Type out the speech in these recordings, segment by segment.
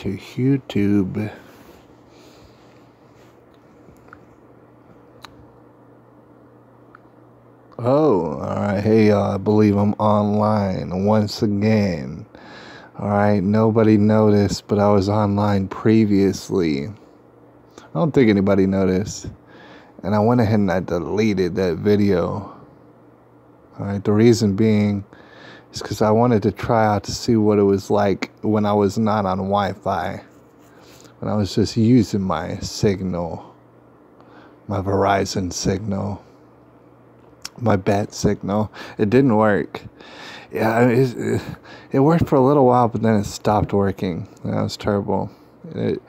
to YouTube. Oh, alright. Hey, y'all. I believe I'm online once again. Alright, nobody noticed, but I was online previously. I don't think anybody noticed. And I went ahead and I deleted that video. Alright, the reason being is because I wanted to try out to see what it was like when I was not on Wi-Fi. When I was just using my signal. My Verizon signal. My bat signal. It didn't work. Yeah, it worked for a little while, but then it stopped working. That was terrible. It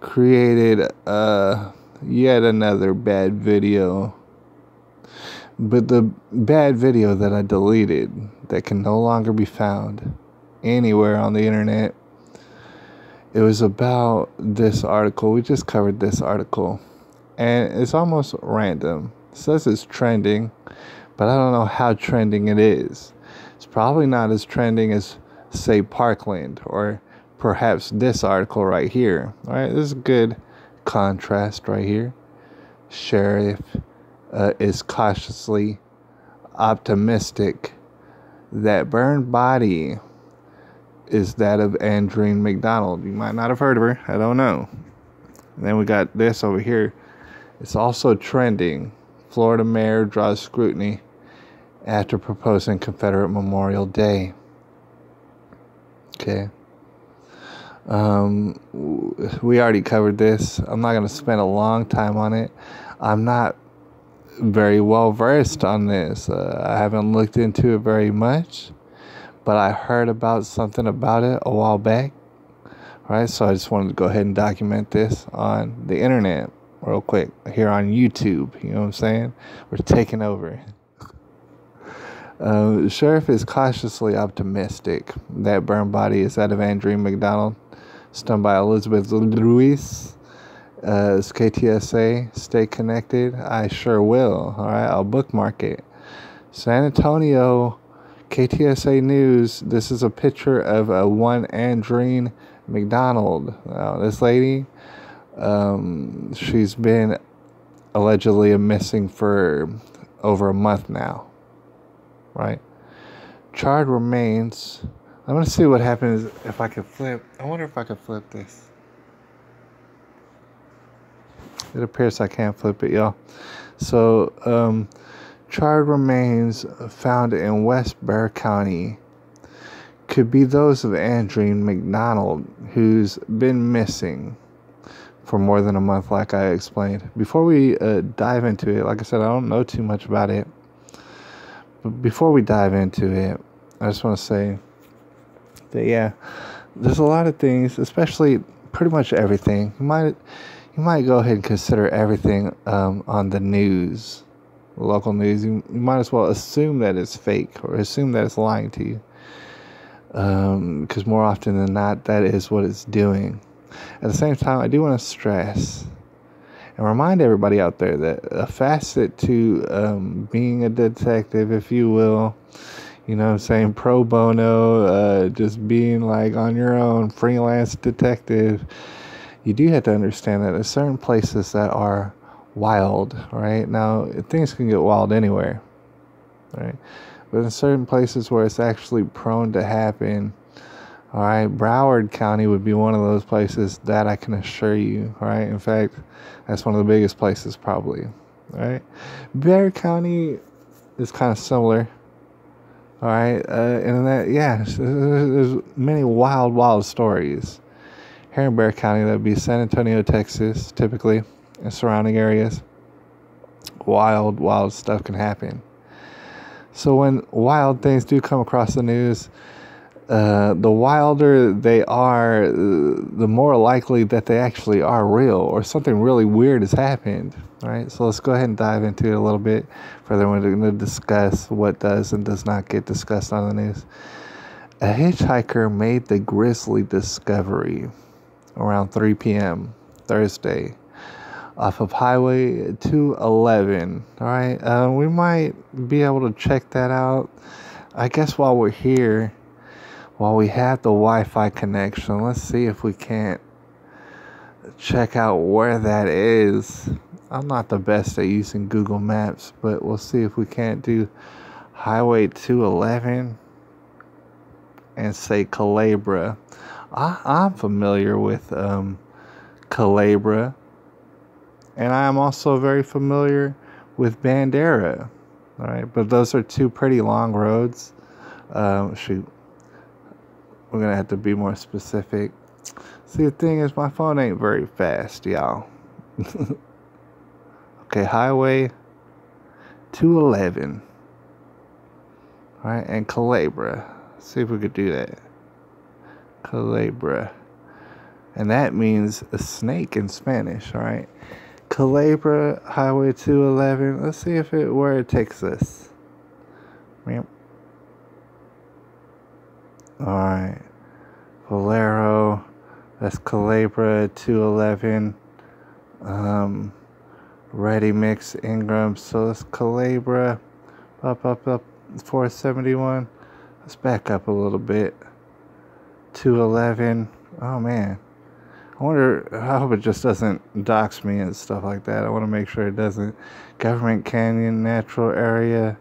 created yet another bad video. But the bad video that I deleted, that can no longer be found anywhere on the internet, it was about this article. We just covered this article. And it's almost random. It says it's trending, but I don't know how trending it is. It's probably not as trending as, say, Parkland, or perhaps this article right here. All right, this is a good contrast right here. Sheriff is cautiously optimistic that burned body is that of Andreen McDonald. You might not have heard of her. I don't know. And then we got this over here. It's also trending. Florida mayor draws scrutiny after proposing Confederate Memorial Day. Okay. We already covered this. I'm not going to spend a long time on it. I'm not very well versed on this. I haven't looked into it very much, but I heard about something about it a while back. Right, so I just wanted to go ahead and document this on the internet real quick here on YouTube. You know what I'm saying? We're taking over. The sheriff is cautiously optimistic that burned body is that of Andreen McDonald, stunned by Elizabeth Ruiz. Is KTSA, stay connected. I sure will. All right, I'll bookmark it. San Antonio, KTSA News. This is a picture of one Andreen McDonald. This lady, she's been allegedly missing for over a month now. Right? Charred remains. I'm going to see what happens if I can flip. I wonder if I can flip this. It appears I can't flip it, y'all. So, charred remains found in West Bexar County could be those of Andreen McDonald, who's been missing for more than a month, like I explained. Before we dive into it, like I said, I don't know too much about it. But before we dive into it, I just want to say that, yeah, there's a lot of things, especially pretty much everything. You might go ahead and consider everything on the news, local news. You might as well assume that it's fake or assume that it's lying to you. Because more often than not, that is what it's doing. At the same time, I do want to stress and remind everybody out there that a facet to being a detective, if you will, you know what I'm saying, pro bono, just being like on your own, freelance detective, you do have to understand that there's certain places that are wild, right? Now, things can get wild anywhere, right? But in certain places where it's actually prone to happen, all right, Broward County would be one of those places that I can assure you, all right? In fact, that's one of the biggest places probably, all right? Bexar County is kind of similar, all right? And that, yeah, there's many wild stories. Here in Bexar County, that would be San Antonio, Texas, typically, and surrounding areas. Wild stuff can happen. So when wild things do come across the news, the wilder they are, the more likely that they actually are real or something really weird has happened. All right, so let's go ahead and dive into it a little bit further. We're going to discuss what does and does not get discussed on the news. A hitchhiker made the grisly discovery around 3 p.m. Thursday off of Highway 211. All right, we might be able to check that out. I guess while we're here, while we have the Wi-Fi connection, let's see if we can't check out where that is. I'm not the best at using Google Maps, but we'll see if we can't do Highway 211 and say Culebra. I'm familiar with Culebra, and I'm also very familiar with Bandera. All right, but those are two pretty long roads. Shoot, we're gonna have to be more specific. See, the thing is, my phone ain't very fast, y'all. Okay, Highway 211. All right, and Culebra. See if we could do that. Culebra. And that means a snake in Spanish, all right? Culebra, Highway 211. Let's see if where it takes us. Yep. All right. Valero. That's Culebra 211. Ready Mix Ingram. So it's Culebra. Up. 471. Let's back up a little bit. 211. Oh man. I hope it just doesn't dox me and stuff like that. I want to make sure it doesn't. Government Canyon Natural Area.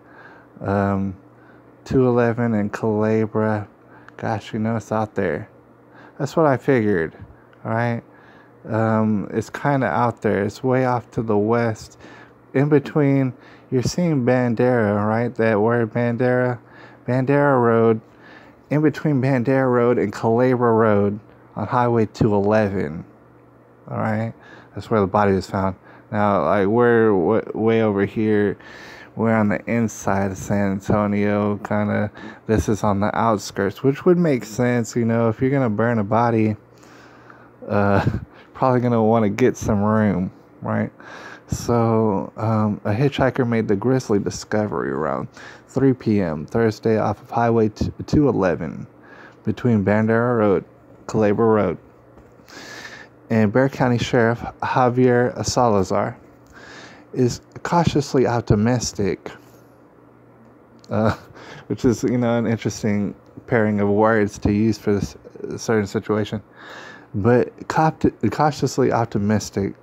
211 and Culebra. Gosh, it's out there. That's what I figured. Alright. It's kind of out there. It's way off to the west. In between, you're seeing Bandera, right? That word Bandera. Bandera Road. In between Bandera Road and Culebra Road on Highway 211. Alright? That's where the body was found. Now, like, we're way over here. We're on the inside of San Antonio, kind of. This is on the outskirts, which would make sense, if you're going to burn a body, probably going to want to get some room, right? So, a hitchhiker made the grisly discovery around 3 p.m. Thursday off of Highway 211 between Bandera Road, Culebra Road, and Bexar County Sheriff Javier Salazar is cautiously optimistic, which is, an interesting pairing of words to use for this certain situation, but cautiously optimistic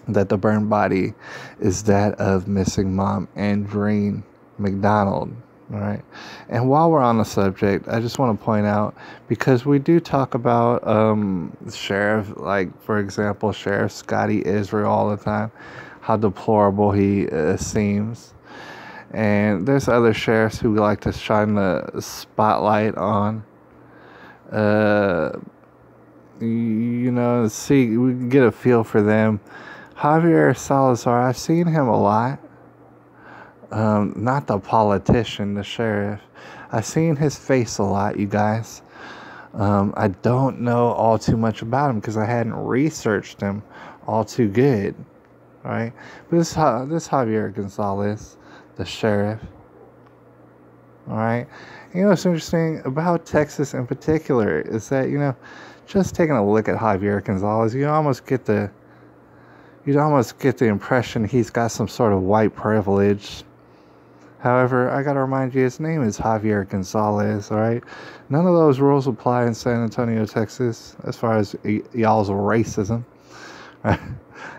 that the burned body is that of missing mom, Andreen McDonald. All right. And while we're on the subject, I just want to point out, because we do talk about Sheriff, like, for example, Sheriff Scotty Israel all the time, how deplorable he seems. And there's other sheriffs who like to shine the spotlight on. See, we can get a feel for them. Javier Salazar, I've seen him a lot. Not the politician, the sheriff. I've seen his face a lot, you guys. I don't know all too much about him because I hadn't researched him all too good. Right? But this Javier Gonzalez, the sheriff. Alright? What's interesting about Texas in particular is that, just taking a look at Javier Gonzalez, you'd almost get the impression he's got some sort of white privilege. However, I gotta remind you, his name is Javier Gonzalez, alright? None of those rules apply in San Antonio, Texas, as far as y'all's racism. Right?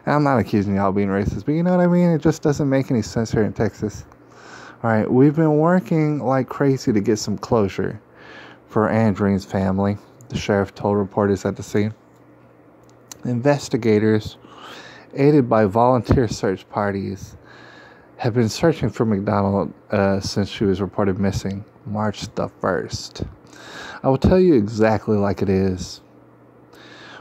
And I'm not accusing y'all of being racist, but you know what I mean? It just doesn't make any sense here in Texas. Alright, we've been working like crazy to get some closure for Andreen's family, the sheriff told reporters at the scene. Investigators, aided by volunteer search parties, have been searching for McDonald since she was reported missing March the 1st. I will tell you exactly like it is.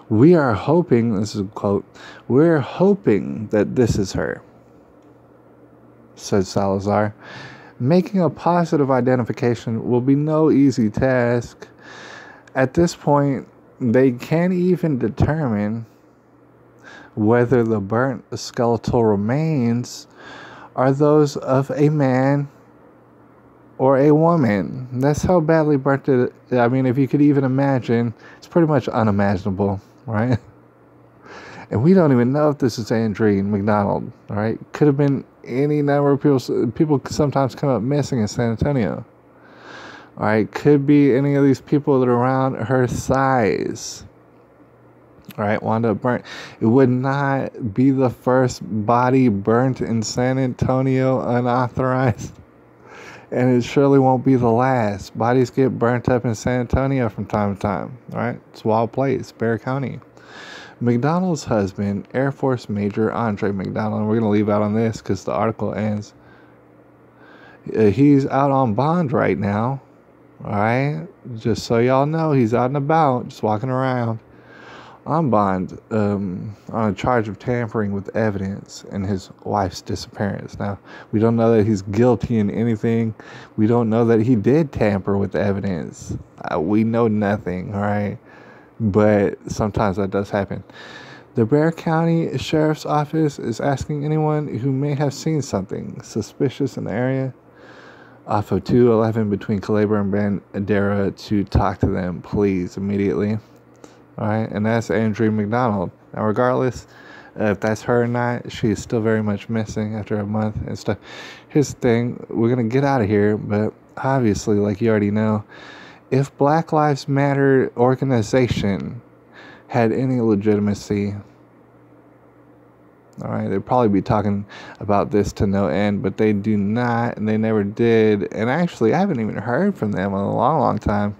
We are hoping, this is a quote, we're hoping that this is her, said Salazar. Making a positive identification will be no easy task. At this point, they can't even determine whether the burnt skeletal remains are those of a man or a woman. That's how badly burnt it. I mean, if you could even imagine, it's pretty much unimaginable, right? And we don't even know if this is Andreen McDonald, all right? Could have been any number of people. People sometimes come up missing in San Antonio. All right, could be any of these people that are around her size. All right, wound up burnt. It would not be the first body burnt in San Antonio unauthorized. And it surely won't be the last. Bodies get burnt up in San Antonio from time to time. All right, it's a wild place, Bexar County. McDonald's husband, Air Force Major Andreen McDonald, we're going to leave out on this because the article ends. He's out on bond right now. All right, just so y'all know, he's out and about, just walking around on bond on a charge of tampering with evidence in his wife's disappearance. Now, we don't know that he's guilty in anything. We don't know that he did tamper with evidence. We know nothing, all right? But sometimes that does happen. The Bexar County Sheriff's Office is asking anyone who may have seen something suspicious in the area off of 211 between Calabar and Bandera to talk to them, please, immediately. All right, and that's Andreen McDonald. Now, regardless if that's her or not, she is still very much missing after a month and stuff. Here's the thing. We're going to get out of here, but obviously, like you already know, if Black Lives Matter organization had any legitimacy, all right, they'd probably be talking about this to no end, but they do not, and they never did. And actually, I haven't even heard from them in a long, long time.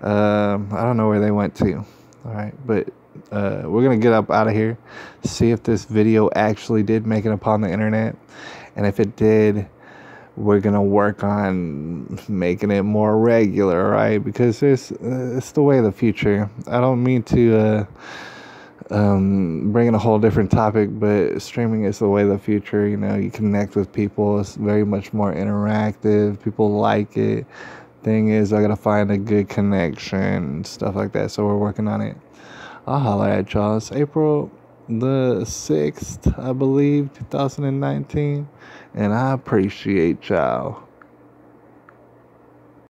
I don't know where they went to. All right, but we're going to get up out of here, see if this video actually did make it upon the internet. And if it did, we're going to work on making it more regular, right? Because it's the way of the future. I don't mean to bring in a whole different topic, but streaming is the way of the future. You know, you connect with people. It's very much more interactive. People like it. Thing is, I gotta find a good connection, stuff like that, so we're working on it. I'll holler at y'all. It's April the 6th, I believe, 2019, and I appreciate y'all.